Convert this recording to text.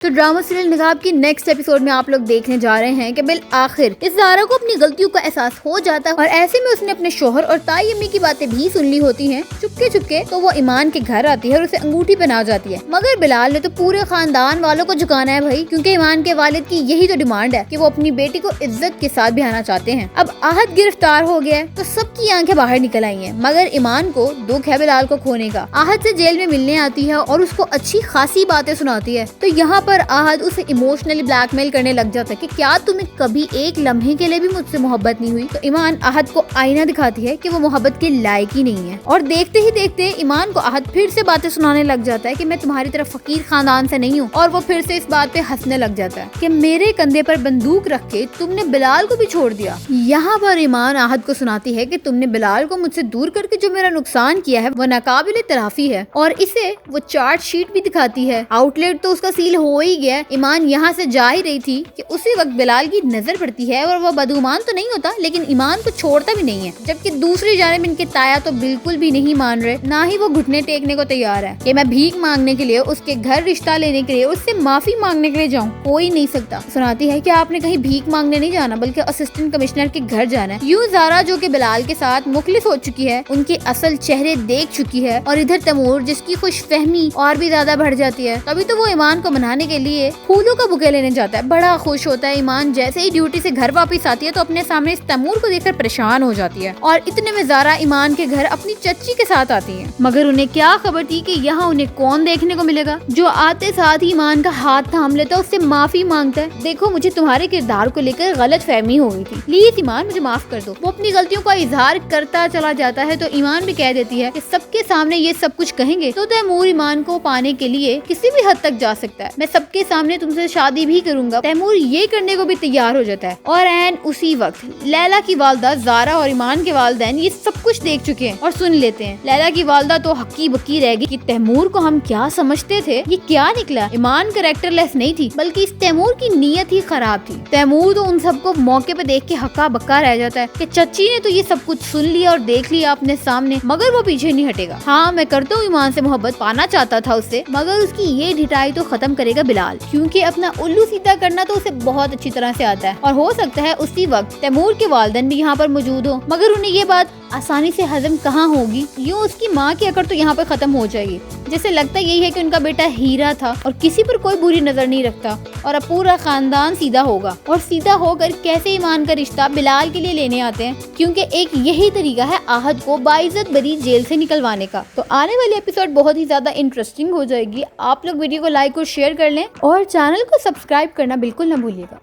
तो drama serial निकाब की next episode में आप लोग देखने जा रहे हैं कि बिल आखिर इस ज़ारा को अपनी गलतियों का एहसास हो जाता है और ऐसे में उसने अपने शोहर और ताई अम्मी की बातें भी सुन ली होती हैं चुपके चुपके। तो वो ईमान के घर आती है और उसे अंगूठी पहना जाती है, मगर बिलाल ने तो पूरे खानदान वालों को झुकाना है भाई, क्योंकि ईमान के वालिद की यही तो डिमांड है कि वो अपनी बेटी को इज्जत के साथ बिहाना चाहते हैं। अब आहद गिरफ्तार हो गया है तो सबकी आंखें बाहर निकल आई हैं, मगर ईमान को दुख है बिलाल को खोने का। आहद से जेल में मिलने आती है और उसको अच्छी खासी बातें सुनाती है। तो यहाँ पर आहद उसे इमोशनली ब्लैकमेल करने लग जाता है कि क्या तुम्हें कभी एक लम्हे के लिए भी मुझसे मोहब्बत नहीं हुई। तो ईमान आहद को आईना दिखाती है कि वो मोहब्बत के लायक ही नहीं है, और देखते ही देखते ईमान को आहद फिर से बातें सुनाने लग जाता है कि मैं तुम्हारी तरफ फकीर खानदान से नहीं हूँ, और वो फिर से इस बात पे हंसने लग जाता है कि मेरे कंधे पर बंदूक रख के तुमने बिलाल को भी छोड़ दिया। यहाँ पर ईमान आहद को सुनाती है कि तुमने बिलाल को मुझसे दूर करके जो मेरा नुकसान किया है वो नाकाबिले तराफी है, और इसे वो चार्ट शीट भी दिखाती है। आउटलेट तो उसका सील हो ही गया। ईमान यहाँ से जा ही रही थी कि उसी वक्त बिलाल की नजर पड़ती है, और वो बदगुमान तो नहीं होता लेकिन ईमान को छोड़ता भी नहीं है। जबकि दूसरी जानिब इनके ताया तो बिल्कुल भी नहीं मान रहे, ना ही वो घुटने टेकने को तैयार है कि मैं भीख मांगने के लिए, उसके घर रिश्ता लेने के लिए, उससे माफी मांगने के लिए जाऊँ। कोई नहीं सकता। सुनाती है कि आपने कहीं भीख मांगने नहीं जाना बल्कि असिस्टेंट कमिश्नर के घर जाना है। यूं ज़ारा जो कि बिलाल के साथ मुखलिस हो चुकी है, उनके असल चेहरे देख चुकी है, और इधर तैमूर जिसकी खुशफहमी और भी ज्यादा बढ़ जाती है। तभी तो वो ईमान को मनाने के लिए फूलों का बुके लेने जाता है। बड़ा खुश होता है ईमान। जैसे ही ड्यूटी से घर वापस आती है तो अपने सामने इस तैमूर को देखकर परेशान हो जाती है, और इतने में ज़ारा ईमान के घर अपनी चच्ची के साथ आती है। मगर उन्हें क्या खबर थी कि यहाँ उन्हें कौन देखने को मिलेगा जो आते साथ ही ईमान का हाथ थाम लेता है, उससे माफी मांगता है। देखो, मुझे तुम्हारे किरदार को लेकर गलत फहमी हो गई थी, प्लीज ईमान मुझे माफ कर दो। वो अपनी गलतियों का इजहार करता चला जाता है। तो ईमान भी कह देती है कि सबके सामने ये सब कुछ कहेंगे तो तैमूर ईमान को पाने के लिए किसी भी हद तक जा सकता है। मैं सबके सामने तुमसे शादी भी करूंगा। तैमूर ये करने को भी तैयार हो जाता है, और एन उसी वक्त लैला की वालदा ज़ारा और ईमान के वालिदैन ये सब कुछ देख चुके हैं और सुन लेते हैं। लैला की वालदा तो हक्की बक्की रह गई कि तैमूर को हम क्या समझते थे, ये क्या निकला। ईमान कैरेक्टरलेस नहीं थी बल्कि इस तैमूर की नीयत ही खराब थी। तैमूर तो उन सबको मौके पे देख के हक्का बक्का रह जाता है कि चच्ची ने तो ये सब कुछ सुन लिया और देख लिया अपने सामने, मगर वो पीछे नहीं हटेगा। हाँ, मैं करता हूँ ईमान से मोहब्बत, पाना चाहता था उससे, मगर उसकी ये ढिठाई तो खत्म करेगा बिलाल, क्योंकि अपना उल्लू सीधा करना तो उसे बहुत अच्छी तरह से आता है। और हो सकता है उसी वक्त तैमूर के वालिदैन भी यहाँ पर मौजूद हो, मगर उन्हें ये बात आसानी से हजम कहाँ होगी। यूँ उसकी माँ की अकड़ तो यहाँ पर खत्म हो जाएगी। जैसे लगता यही है कि उनका बेटा हीरा था और किसी पर कोई बुरी नजर नहीं रखता, और अब पूरा खानदान सीधा होगा, और सीधा होकर कैसे ईमान का रिश्ता बिलाल के लिए लेने आते हैं, क्योंकि एक यही तरीका है आहद को बाइज्जत बरी जेल से निकलवाने का। तो आने वाली एपिसोड बहुत ही ज्यादा इंटरेस्टिंग हो जाएगी। आप लोग वीडियो को लाइक और शेयर कर लें और चैनल को सब्सक्राइब करना बिल्कुल ना भूलिएगा।